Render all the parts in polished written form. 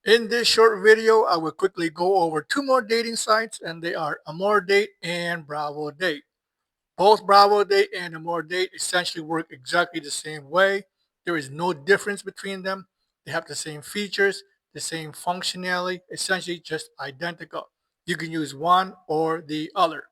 In this short video, I will quickly go over two more dating sites, and they are AmoreDate and BravoDate. Both BravoDate and AmoreDate essentially work exactly the same way. There is no difference between them. They have the same features, the same functionality, essentially just identical. You can use one or the other.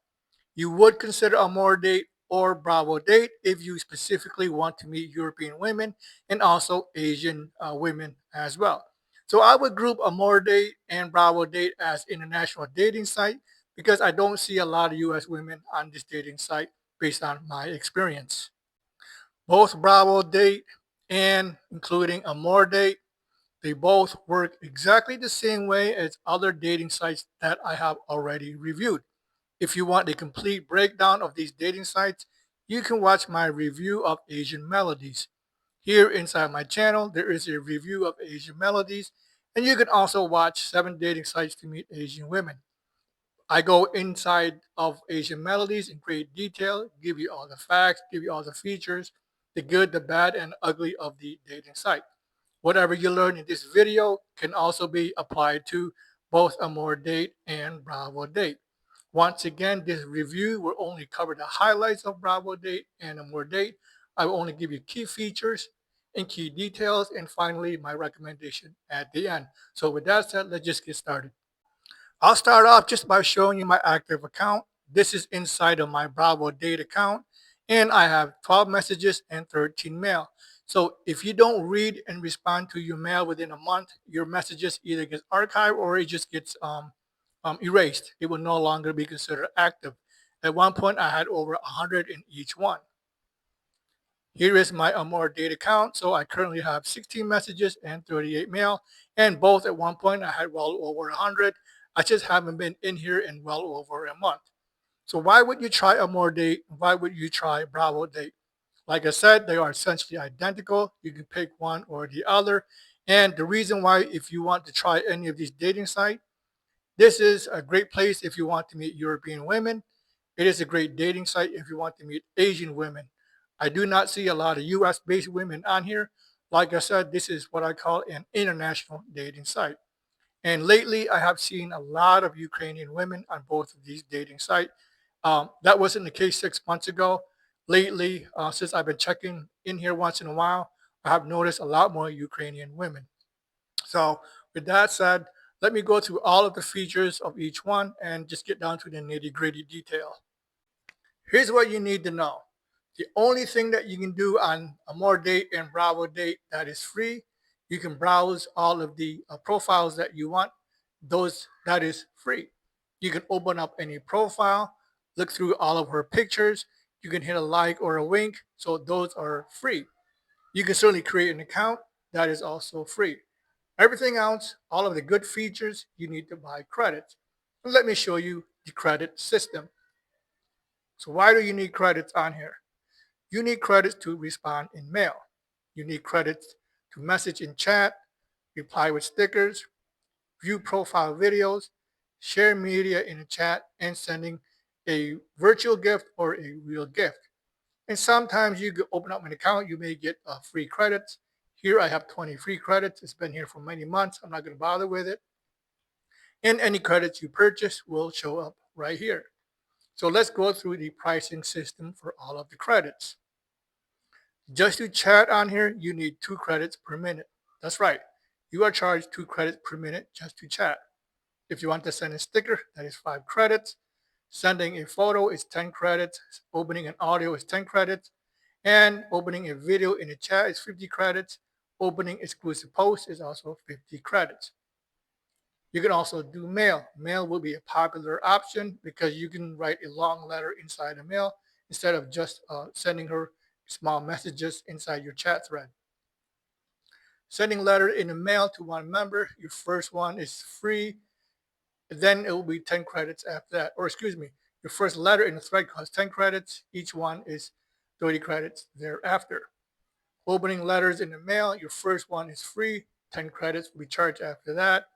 You would consider AmoreDate or BravoDate if you specifically want to meet European women and also Asian women as well. So I would group AmoreDate and BravoDate as international dating site because I don't see a lot of US women on this dating site based on my experience. Both BravoDate and including AmoreDate, they both work exactly the same way as other dating sites that I have already reviewed. If you want a complete breakdown of these dating sites, you can watch my review of Asian Melodies. Here inside my channel, there is a review of Asian Melodies, and you can also watch 7 dating sites to meet Asian women. I go inside of Asian Melodies in great detail, give you all the facts, give you all the features, the good, the bad, and ugly of the dating site. Whatever you learn in this video can also be applied to both AmoreDate and BravoDate. Once again, this review will only cover the highlights of BravoDate and AmoreDate. I will only give you key features and key details, and finally, my recommendation at the end. So with that said, let's just get started. I'll start off just by showing you my active account. This is inside of my Bravo Date account, and I have 12 messages and 13 mail. So if you don't read and respond to your mail within a month, your messages either get archived or it just gets erased. It will no longer be considered active. At one point, I had over 100 in each one. Here is my Amore Date account. So I currently have 16 messages and 38 mail. And both at one point I had well over 100. I just haven't been in here in well over a month. So why would you try Amore Date? Why would you try Bravo Date? Like I said, they are essentially identical. You can pick one or the other. And the reason why, if you want to try any of these dating sites, this is a great place if you want to meet European women. It is a great dating site if you want to meet Asian women. I do not see a lot of US based women on here. Like I said, this is what I call an international dating site. And lately, I have seen a lot of Ukrainian women on both of these dating sites. That wasn't the case 6 months ago. Lately, since I've been checking in here once in a while, I have noticed a lot more Ukrainian women. So with that said, let me go through all of the features of each one and just get down to the nitty gritty detail. Here's what you need to know. The only thing that you can do on AmoreDate and BravoDate that is free, you can browse all of the profiles that you want. Those that is free. You can open up any profile, look through all of her pictures. You can hit a like or a wink. So those are free. You can certainly create an account. That is also free. Everything else, all of the good features, you need to buy credits. Let me show you the credit system. So why do you need credits on here? You need credits to respond in mail. You need credits to message in chat, reply with stickers, view profile videos, share media in a chat, and sending a virtual gift or a real gift. And sometimes you can open up an account, you may get free credits. Here I have 20 free credits. It's been here for many months. I'm not going to bother with it. And any credits you purchase will show up right here. So let's go through the pricing system for all of the credits. Just to chat on here, you need 2 credits per minute. That's right. You are charged 2 credits per minute just to chat. If you want to send a sticker, that is 5 credits. Sending a photo is 10 credits. Opening an audio is 10 credits. And opening a video in a chat is 50 credits. Opening exclusive posts is also 50 credits. You can also do mail. Mail will be a popular option because you can write a long letter inside a mail instead of just sending her small messages inside your chat thread. Sending letter in the mail to one member, your first one is free. Then it will be 10 credits after that. Or excuse me, your first letter in the thread costs 10 credits. Each one is 30 credits thereafter. Opening letters in the mail, your first one is free. 10 credits will be charged after that.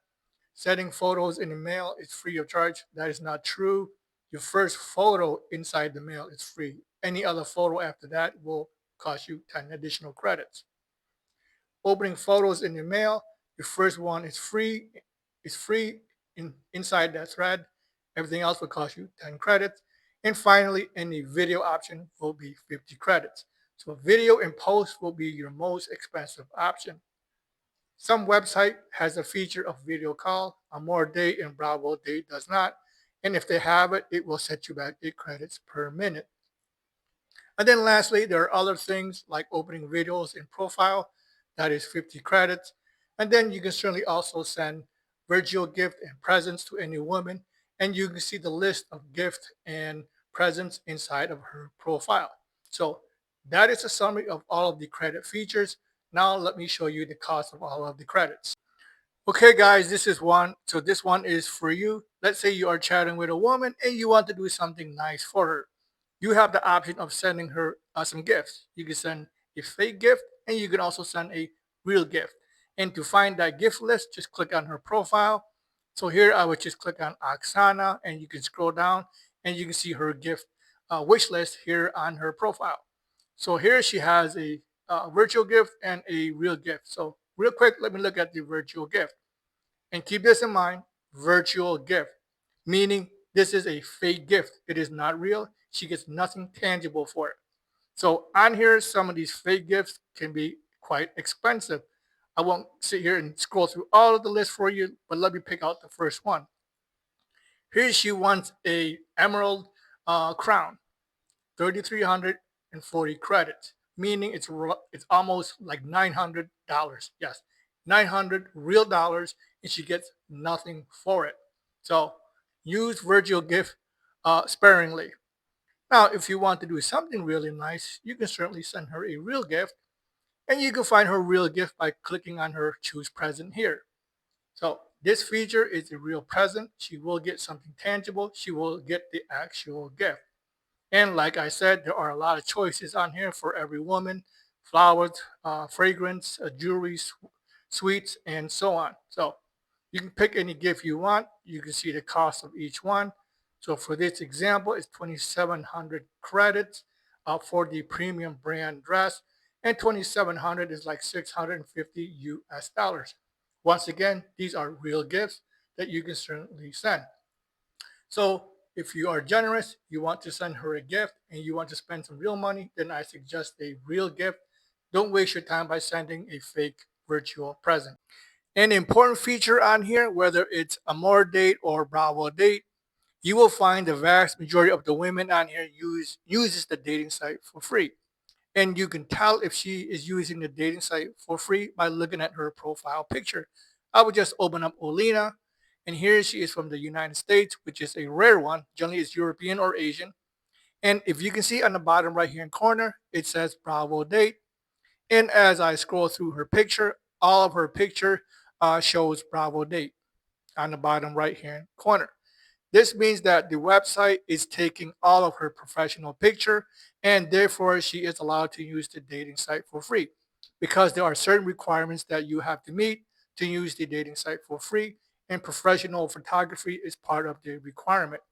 Sending photos in the mail is free of charge. That is not true. Your first photo inside the mail is free. Any other photo after that will cost you 10 additional credits. Opening photos in the mail, Your first one is free. It's free inside that thread. Everything else will cost you 10 credits. And finally, any video option will be 50 credits. So video and post will be your most expensive option. Some website has a feature of video call. AmoreDate and BravoDate does not. And if they have it, it will set you back 8 credits per minute. And then lastly, there are other things like opening videos in profile. That is 50 credits. And then you can certainly also send virtual gift and presents to any woman. And you can see the list of gift and presents inside of her profile. So that is a summary of all of the credit features. Now let me show you the cost of all of the credits. Okay, guys, this is one. So this one is for you. Let's say you are chatting with a woman and you want to do something nice for her. You have the option of sending her some gifts. You can send a fake gift and you can also send a real gift. And to find that gift list, just click on her profile. So here I would just click on Oksana and you can scroll down and you can see her gift wish list here on her profile. So here she has a virtual gift and a real gift. So real quick, let me look at the virtual gift. And keep this in mind, virtual gift, meaning this is a fake gift. It is not real. She gets nothing tangible for it. So on here, some of these fake gifts can be quite expensive. I won't sit here and scroll through all of the list for you, but let me pick out the first one. Here she wants a emerald crown. 3,340 credits, meaning it's almost like $900. Yes, 900 real dollars, and she gets nothing for it. So use virtual gift sparingly. Now, if you want to do something really nice, you can certainly send her a real gift, and you can find her real gift by clicking on her choose present here. So this feature is a real present. She will get something tangible. She will get the actual gift. And like I said, there are a lot of choices on here for every woman: flowers, fragrance, jewelry, sweets, and so on. So you can pick any gift you want. You can see the cost of each one. So for this example, it's 2,700 credits for the premium brand dress, and 2,700 is like 650 US dollars. Once again, these are real gifts that you can certainly send. So if you are generous, you want to send her a gift, and you want to spend some real money, then I suggest a real gift. Don't waste your time by sending a fake virtual present. An important feature on here, whether it's AmoreDate or BravoDate, you will find the vast majority of the women on here uses the dating site for free. And you can tell if she is using the dating site for free by looking at her profile picture. I would just open up Olena, and here she is from the United States, which is a rare one. Generally, it's European or Asian. And if you can see on the bottom right hand corner, it says Bravo Date. And as I scroll through her picture, all of her picture shows Bravo Date on the bottom right hand corner. This means that the website is taking all of her professional picture, and therefore she is allowed to use the dating site for free, because there are certain requirements that you have to meet to use the dating site for free, and professional photography is part of the requirement.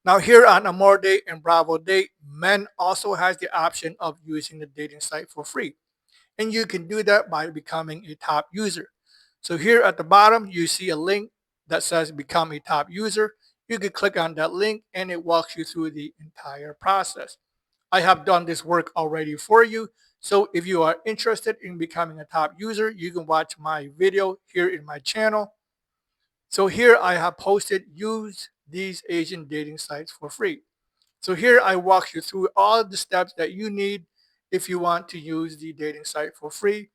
Now here on AmoreDate and BravoDate, men also has the option of using the dating site for free. And you can do that by becoming a top user. So here at the bottom, you see a link that says become a top user. You can click on that link and it walks you through the entire process. I have done this work already for you. So if you are interested in becoming a top user, you can watch my video here in my channel. So here I have posted use these Asian dating sites for free. So here I walk you through all the steps that you need if you want to use the dating site for free.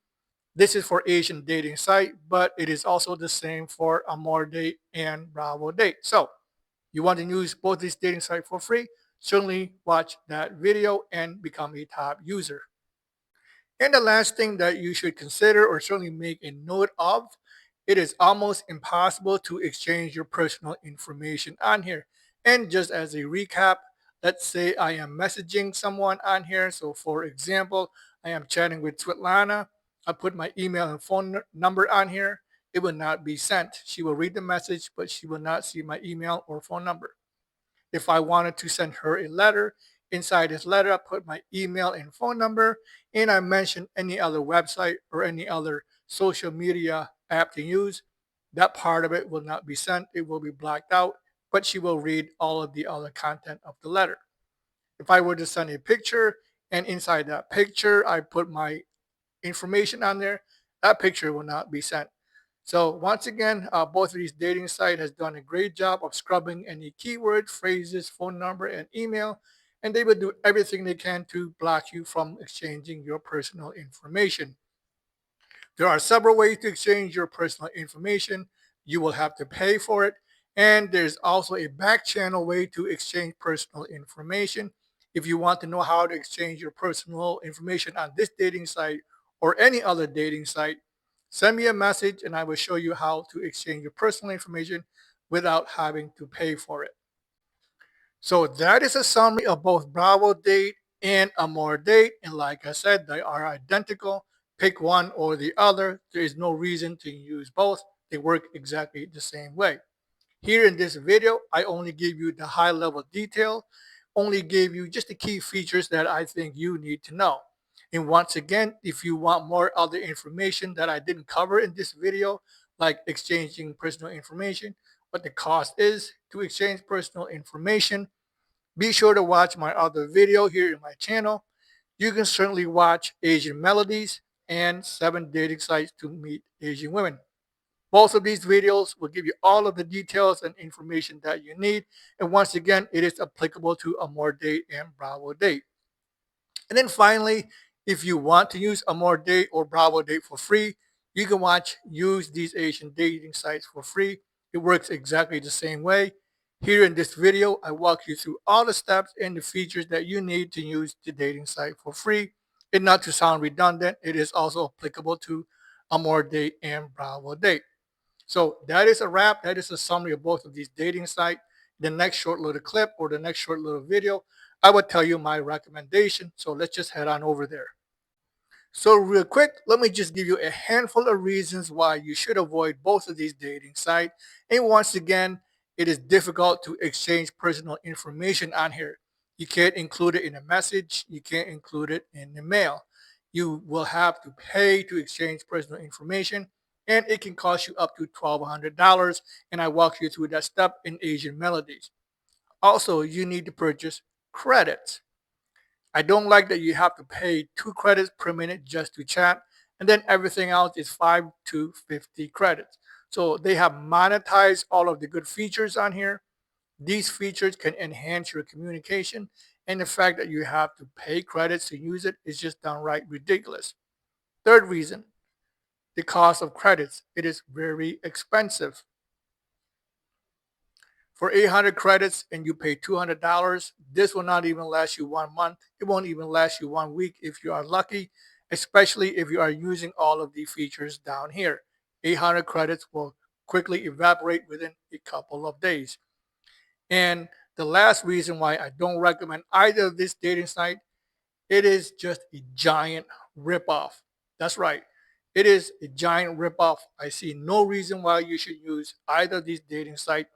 This is for Asian dating site, but it is also the same for AmoreDate and BravoDate. So you want to use both these dating sites for free? Certainly watch that video and become a top user. And the last thing that you should consider or certainly make a note of, it is almost impossible to exchange your personal information on here. And just as a recap, let's say I am messaging someone on here. So for example, I am chatting with Svetlana. I put my email and phone number on here. It will not be sent. She will read the message, but she will not see my email or phone number. If I wanted to send her a letter, inside this letter, I put my email and phone number, and I mention any other website or any other social media app to use, that part of it will not be sent. It will be blacked out, but she will read all of the other content of the letter. If I were to send a picture and inside that picture I put my information on there, that picture will not be sent. So once again, both of these dating sites has done a great job of scrubbing any keywords, phrases, phone number, and email, and they will do everything they can to block you from exchanging your personal information. There are several ways to exchange your personal information. You will have to pay for it. And there's also a back channel way to exchange personal information. If you want to know how to exchange your personal information on this dating site or any other dating site, send me a message and I will show you how to exchange your personal information without having to pay for it. So that is a summary of both Bravo Date and Amore Date. And like I said, they are identical. Pick one or the other. There is no reason to use both. They work exactly the same way. Here in this video, I only give you the high level detail, only gave you just the key features that I think you need to know. And once again, if you want more other information that I didn't cover in this video, like exchanging personal information, what the cost is to exchange personal information, be sure to watch my other video here in my channel. You can certainly watch Asian Melodies and 7 Dating Sites to Meet Asian Women. Both of these videos will give you all of the details and information that you need. And once again, it is applicable to AmoreDate and BravoDate. And then finally, if you want to use AmoreDate or BravoDate for free, you can use these Asian dating sites for free. It works exactly the same way. Here in this video, I walk you through all the steps and the features that you need to use the dating site for free. And not to sound redundant, it is also applicable to AmoreDate and BravoDate. So that is a wrap. That is a summary of both of these dating sites. The next short little clip or the next short little video, I would tell you my recommendation. So let's just head on over there. So real quick, let me just give you a handful of reasons why you should avoid both of these dating sites. And once again, it is difficult to exchange personal information on here. You can't include it in a message. You can't include it in the mail. You will have to pay to exchange personal information, and it can cost you up to $1,200. And I walk you through that step in Asian Melodies. Also, you need to purchase credits. I don't like that you have to pay 2 credits per minute just to chat, and then everything else is 5 to 50 credits. So they have monetized all of the good features on here. These features can enhance your communication, and the fact that you have to pay credits to use it is just downright ridiculous. Third reason, the cost of credits. It is very expensive. For 800 credits and you pay $200, this will not even last you 1 month. It won't even last you 1 week if you are lucky, especially if you are using all of the features down here. 800 credits will quickly evaporate within a couple of days. And the last reason why I don't recommend either of this dating site, it is just a giant ripoff. That's right. It is a giant ripoff. I see no reason why you should use either of these dating sites.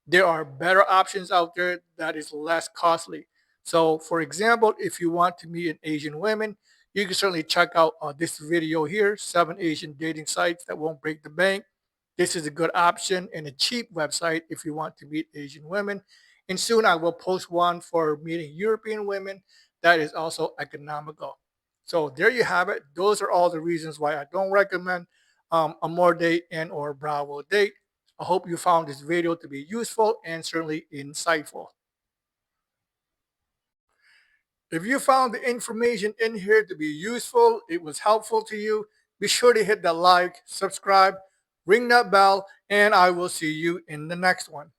There are better options out there that is less costly. So for example, if you want to meet an Asian women, you can certainly check out this video here, 7 Asian dating sites that won't break the bank. This is a good option and a cheap website if you want to meet Asian women. And soon I will post one for meeting European women that is also economical. So there you have it. Those are all the reasons why I don't recommend AmoreDate and or BravoDate. I hope you found this video to be useful and certainly insightful. If you found the information in here to be useful, it was helpful to you, be sure to hit that like, subscribe, ring that bell, and I will see you in the next one.